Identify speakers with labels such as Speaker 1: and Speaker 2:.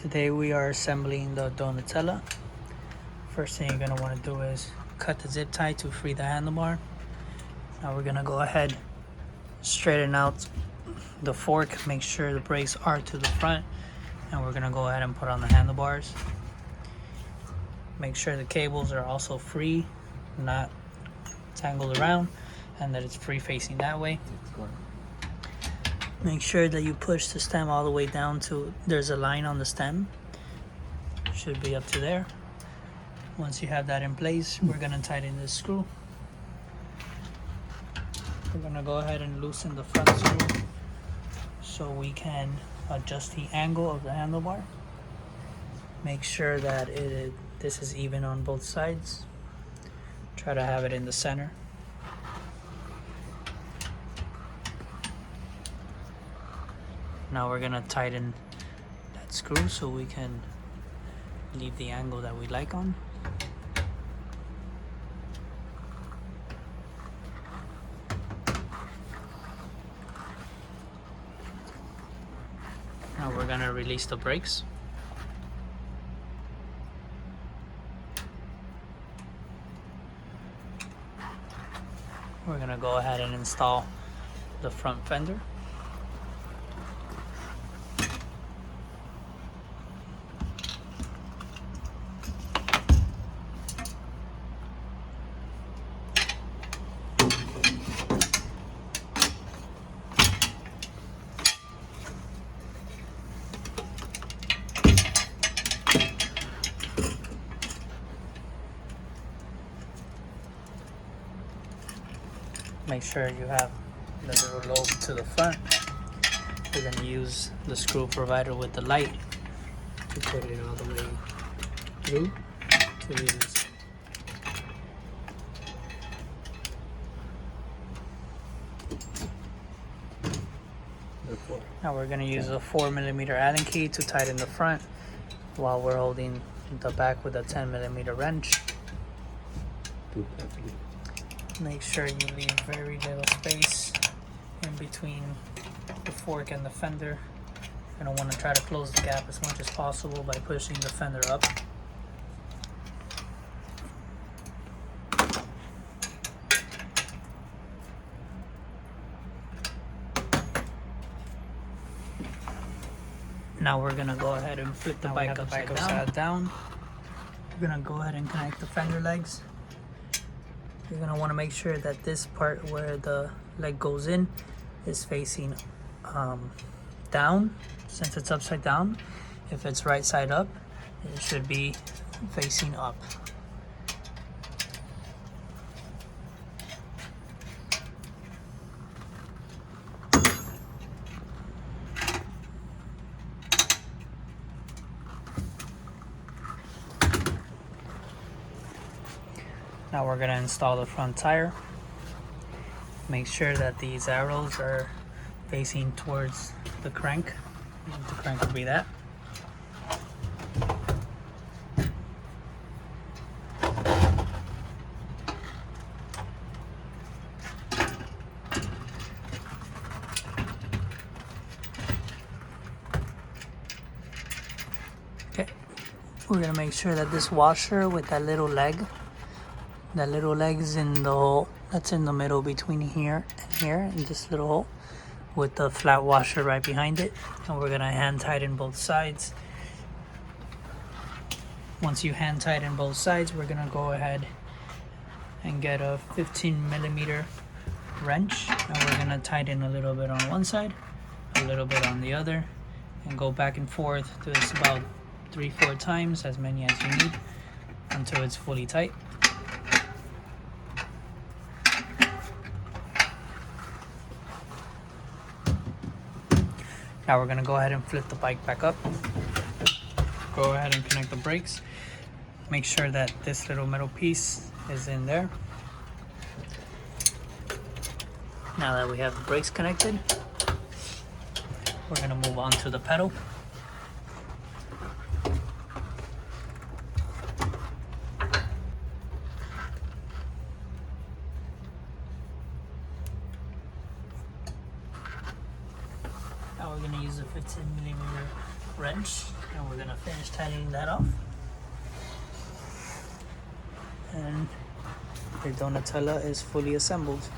Speaker 1: Today we are assembling the Donatella. First thing you're going to want to do is cut the zip tie to free the handlebar. Now we're going to go ahead, straighten out the fork, make sure the brakes are to the front, and we're going to go ahead and put on the handlebars. Make sure the cables are also free, not tangled around, and that it's free facing that way. Make sure that you push the stem all the way down to, there's a line on the stem, should be up to there. Once you have that in place, we're going to tighten this screw. We're going to go ahead and loosen the front screw so we can adjust the angle of the handlebar. Make sure that this is even on both sides. Try to have it in the center. Now we're going to tighten that screw so we can leave the angle that we like on. Now we're going to release the brakes. We're going to go ahead and install the front fender. Make sure you have the little lobe to the front. We're going to use the screw provided with the light to put it all the way through to release. Now we're going to use a 4mm Allen key to tighten the front while we're holding the back with a 10mm wrench. Make sure you leave very little space in between the fork and the fender. You're going to want to try to close the gap as much as possible by pushing the fender up. Now we're going to go ahead and flip the bike upside down. We're going to go ahead and connect the fender legs. You're going to want to make sure that this part where the leg goes in is facing down, since it's upside down. If it's right side up, it should be facing up. Now we're going to install the front tire. Make sure that these arrows are facing towards the crank. The crank will be that. Okay, we're going to make sure that this washer with that little leg is in the hole that's in the middle between here and here, in this little hole, with the flat washer right behind it. And we're gonna hand tighten both sides. Once you hand tighten both sides, we're gonna go ahead and get a 15mm wrench, and we're gonna tighten a little bit on one side, a little bit on the other, and go back and forth. Do this about 3-4 times, as many as you need, until it's fully tight. Now we're going to go ahead and flip the bike back up. Go ahead and connect the brakes. Make sure that this little metal piece is in there. Now that we have the brakes connected, we're going to move on to the pedal. Now we're going to use a 15mm wrench, and we're gonna finish tightening that off. And the Donatella is fully assembled.